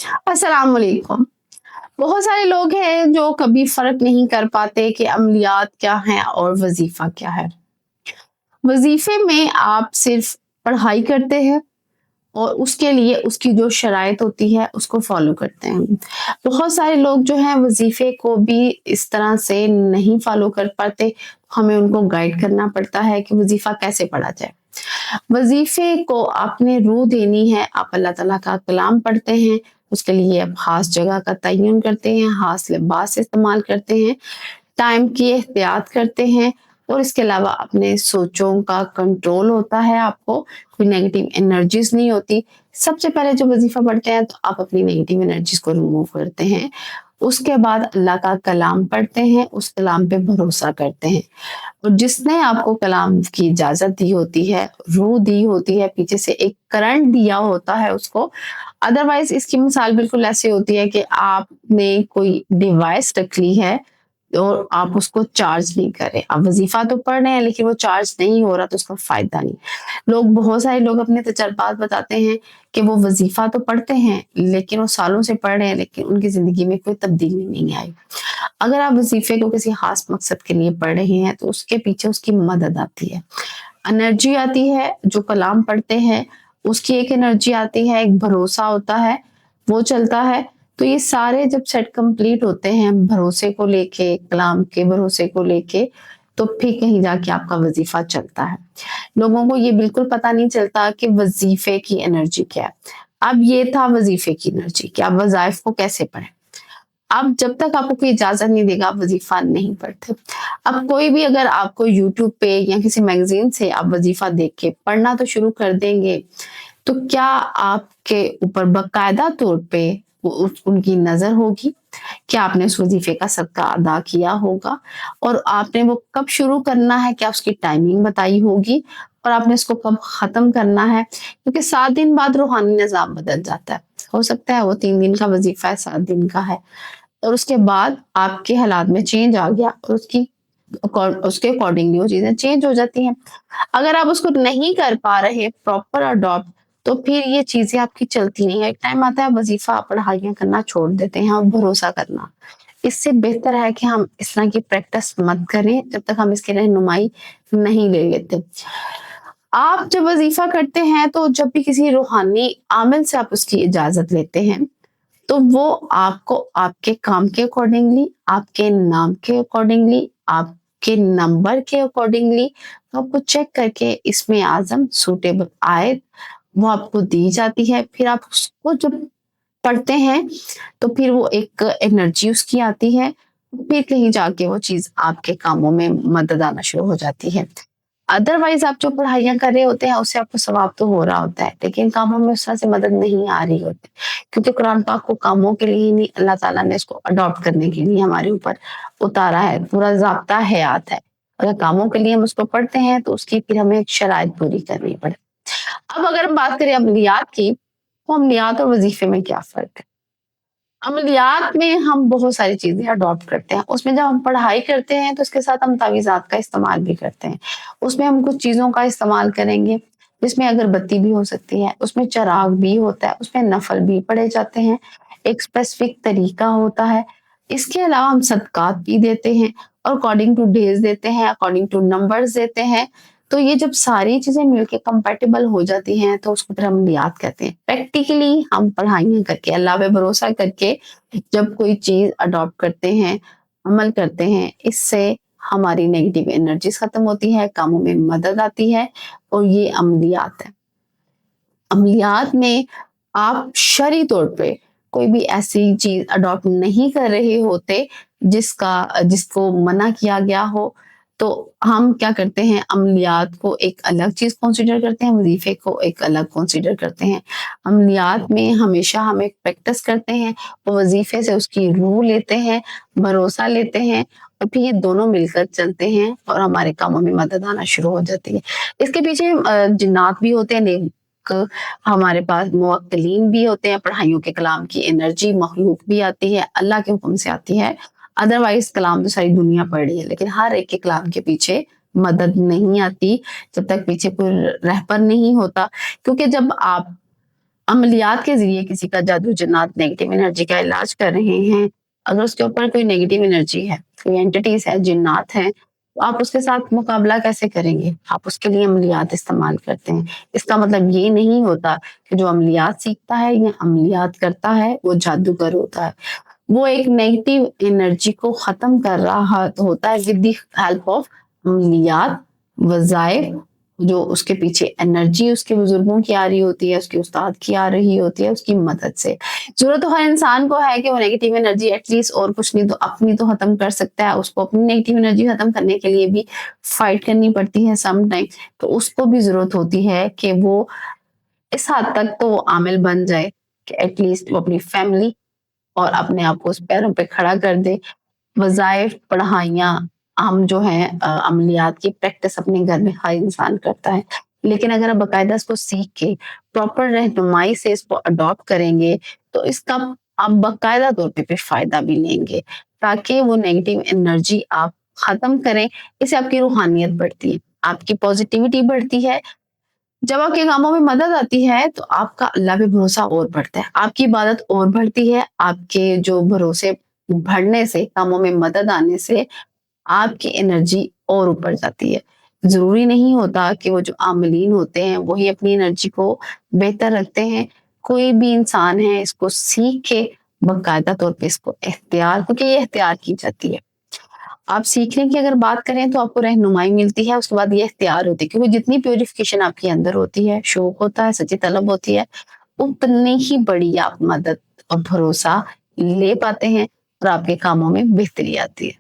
अस्सलाम वालेकुम। बहुत सारे लोग हैं जो कभी फ़र्क नहीं कर पाते कि अमलियात क्या हैं और वज़ीफ़ा क्या है। वज़ीफ़े में आप सिर्फ़ पढ़ाई करते हैं और उसके लिए उसकी जो शराइत होती है उसको फ़ॉलो करते हैं। बहुत सारे लोग जो हैं वज़ीफ़े को भी इस तरह से नहीं फ़ॉलो कर पाते, हमें उनको गाइड करना पड़ता है कि वज़ीफ़ा कैसे पढ़ा जाए। वजीफे को आपने रूह देनी है, आप अल्लाह ताला का कलाम पढ़ते हैं, उसके लिए आप खास जगह का तयन करते हैं, खास लिबास इस्तेमाल करते हैं, टाइम की एहतियात करते हैं और इसके अलावा अपने सोचों का कंट्रोल होता है आपको, कोई नेगेटिव एनर्जीज नहीं होती। सबसे पहले जब वजीफा पढ़ते हैं तो आप अपनी नेगेटिव एनर्जीज को रिमूव करते हैं। उसके बाद अल्लाह का कलाम पढ़ते हैं, उस कलाम पे भरोसा करते हैं। और जिसने आपको कलाम की इजाजत दी होती है, रूह दी होती है, पीछे से एक करंट दिया होता है उसको। अदरवाइज इसकी मिसाल बिल्कुल ऐसे होती है कि आपने कोई डिवाइस रख ली है और आप उसको चार्ज नहीं कर रहे। आप वजीफा तो पढ़ रहे हैं लेकिन वो चार्ज नहीं हो रहा तो उसका फायदा नहीं। बहुत सारे लोग अपने तजर्बात बताते हैं कि वो वजीफा तो पढ़ते हैं लेकिन वो सालों से पढ़ रहे हैं लेकिन उनकी जिंदगी में कोई तब्दीली नहीं आई। अगर आप वजीफे को किसी खास मकसद के लिए पढ़ रहे हैं तो उसके पीछे उसकी मदद आती है, एनर्जी आती है। जो कलाम पढ़ते हैं उसकी एक एनर्जी आती है, एक भरोसा होता है, वो चलता है। तो ये सारे जब सेट कंप्लीट होते हैं भरोसे को लेके, कलाम के भरोसे को लेके, तो फिर कहीं जाके आपका वजीफा चलता है। लोगों को ये बिल्कुल पता नहीं चलता कि वजीफे की एनर्जी क्या है। अब ये था वजीफे की एनर्जी कि आप वजाइफ को कैसे पढ़ें। अब जब तक आपको कोई इजाजत नहीं देगा आप वजीफा नहीं पढ़ते। अब कोई भी अगर आपको यूट्यूब पे या किसी मैगजीन से आप वजीफा देख के पढ़ना तो शुरू कर देंगे तो क्या आपके ऊपर बकायदा तौर पे उनकी नजर होगी कि आपने उस वजीफे का सदका अदा किया होगा और आपने वो कब शुरू करना है, क्या उसकी टाइमिंग बताई होगी और आपने इसको कब खत्म करना है। क्योंकि 7 दिन बाद रूहानी निजाम बदल जाता है। हो सकता है वो 3 दिन का वजीफा है, 7 दिन का है और उसके बाद आपके हालात में चेंज आ गया और उसके अकॉर्डिंगली वो चीजें चेंज हो जाती हैं। अगर आप उसको नहीं कर पा रहे प्रॉपर अडॉप्ट तो फिर ये चीजें आपकी चलती नहीं है। एक टाइम आता है वजीफा आप पढ़ाइयाँ करना छोड़ देते हैं और भरोसा करना। इससे बेहतर है कि हम इस तरह की प्रैक्टिस मत करें जब तक हम इसकी रहनुमाई नहीं ले लेते। आप जब वजीफा करते हैं तो जब भी किसी रूहानी आमिल से आप उसकी इजाजत लेते हैं तो वो आपको आपके काम के अकॉर्डिंगली, आपके नाम के अकॉर्डिंगली, आपके नंबर के अकॉर्डिंगली तो आपको चेक करके इसमें आज़म सूटेबल आए वो आपको दी जाती है। फिर आप उसको जब पढ़ते हैं तो फिर वो एक एनर्जी उसकी आती है। फिर कहीं जाके वो चीज़ आपके कामों में मदद आना शुरू हो जाती है। अदरवाइज आप जो पढ़ाइयाँ कर रहे होते हैं उससे आपको सवाब तो हो रहा होता है लेकिन कामों में उस तरह से मदद नहीं आ रही होती। क्योंकि कुरान पाक को कामों के लिए ही नहीं, अल्लाह ताला ने इसको अडॉप्ट करने के लिए हमारे ऊपर उतारा है, पूरा ज़ाब्ता हयात है। अगर कामों के लिए हम उसको पढ़ते हैं तो उसकी फिर हमें एक शराइत पूरी करनी पड़े। अब अगर हम बात करें अमलियात की, तो अमलियात और वजीफे में क्या फ़र्क है? अमलियात में हम बहुत सारी चीज़ें अडॉप्ट करते हैं। उसमें जब हम पढ़ाई करते हैं तो उसके साथ हम तावीज़ात का इस्तेमाल भी करते हैं। उसमें हम कुछ चीज़ों का इस्तेमाल करेंगे, जिसमें अगरबत्ती भी हो सकती है, उसमें चिराग भी होता है, उसमें नफ़ल भी पढ़े जाते हैं, एक स्पेसिफिक तरीका होता है। इसके अलावा हम सदक़ात भी देते हैं और अकॉर्डिंग टू डेज़ देते हैं, अकॉर्डिंग टू नंबर्स देते हैं। तो ये जब सारी चीज़ें मिलके कंपैटिबल हो जाती हैं तो उसको फिर हम नियात कहते हैं। प्रैक्टिकली हम पढ़ाइयाँ करके, अल्लाह पे भरोसा करके जब कोई चीज़ अडॉप्ट करते हैं, अमल करते हैं, इससे हमारी नेगेटिव एनर्जीज़ खत्म होती है, कामों में मदद आती है और ये अमलियात है। अमलियात में आप शरई तौर पे कोई भी ऐसी चीज़ अडॉप्ट नहीं कर रहे होते जिसको मना किया गया हो। तो हम क्या करते हैं अमलियात को एक अलग चीज़ कंसीडर करते हैं, वज़ीफ़े को एक अलग कंसीडर करते हैं। अमलियात में हमेशा हम एक प्रैक्टिस करते हैं, वज़ीफ़े से उसकी रूह लेते हैं, भरोसा लेते हैं और फिर ये दोनों मिलकर चलते हैं और हमारे कामों में मदद आना शुरू हो जाती है। इसके पीछे जिन्नात भी होते हैं, नेक हमारे पास मुवक्किलीन भी होते हैं, पढ़ाइयों के कलाम की एनर्जी मखलूक भी आती है, अल्लाह के हुक्म से आती है। अदरवाइज कलाम तो सारी दुनिया पढ़ रही है लेकिन हर एक के कलाम के पीछे मदद नहीं आती जब तक पीछे कोई रहबर नहीं होता। क्योंकि जब आप عملیات کے ذریعے کسی کا جادو جنات نیگیٹو انرجی کا علاج کر رہے ہیں، اگر اس کے اوپر کوئی نیگیٹو انرجی ہے، کوئی اینٹیز ہے، جنات ہیں، تو آپ اس کے ساتھ مقابلہ کیسے کریں گے؟ آپ اس کے لیے عملیات استعمال کرتے ہیں۔ اس کا مطلب یہ نہیں ہوتا کہ جو عملیات سیکھتا ہے یا عملیات کرتا ہے وہ جادوگر ہوتا ہے۔ وہ ایک نیگیٹو انرجی کو ختم کر رہا ہوتا ہے ود دی ہیلپ آف عملیات، وظائف، جو اس کے پیچھے انرجی اس کے بزرگوں کی آ رہی ہوتی ہے، اس کے استاد کی آ رہی ہوتی ہے، اس کی مدد سے۔ ضرورت تو ہر انسان کو ہے کہ وہ نیگیٹو انرجی ایٹ لیسٹ اور کچھ نہیں تو اپنی تو ختم کر سکتا ہے، اس کو اپنی نیگیٹو انرجی ختم کرنے کے لیے بھی فائٹ کرنی پڑتی ہے سم ٹائم، تو اس کو بھی ضرورت ہوتی ہے کہ وہ اس حد تک تو عامل بن جائے کہ ایٹ لیسٹ وہ اپنی فیملی اور اپنے آپ کو اس پیروں پہ کھڑا کر دے۔ وظائف، پڑھائیاں، ہم جو ہیں عملیات کی پریکٹس اپنے گھر میں ہر انسان کرتا ہے، لیکن اگر آپ باقاعدہ اس کو سیکھ کے پراپر رہنمائی سے اس کو اڈاپٹ کریں گے تو اس کا آپ باقاعدہ طور پہ فائدہ بھی لیں گے، تاکہ وہ نیگیٹو انرجی آپ ختم کریں۔ اس سے آپ کی روحانیت بڑھتی ہے، آپ کی پازیٹیوٹی بڑھتی ہے۔ جب آپ کے کاموں میں مدد آتی ہے تو آپ کا اللہ پہ بھروسہ اور بڑھتا ہے، آپ کی عبادت اور بڑھتی ہے، آپ کے جو بھروسے بڑھنے سے، کاموں میں مدد آنے سے آپ کی انرجی اور اوپر جاتی ہے۔ ضروری نہیں ہوتا کہ وہ جو عاملین ہوتے ہیں وہی اپنی انرجی کو بہتر رکھتے ہیں، کوئی بھی انسان ہے اس کو سیکھ کے باقاعدہ طور پہ اس کو اختیار، کیونکہ یہ اختیار کی جاتی ہے۔ آپ سیکھنے کی اگر بات کریں تو آپ کو رہنمائی ملتی ہے، اس کے بعد یہ اختیار ہوتی ہے، کیونکہ جتنی پیوریفیکیشن آپ کے اندر ہوتی ہے، شوق ہوتا ہے، سچی طلب ہوتی ہے، اتنی ہی بڑی آپ مدد اور بھروسہ لے پاتے ہیں اور آپ کے کاموں میں بہتری آتی ہے۔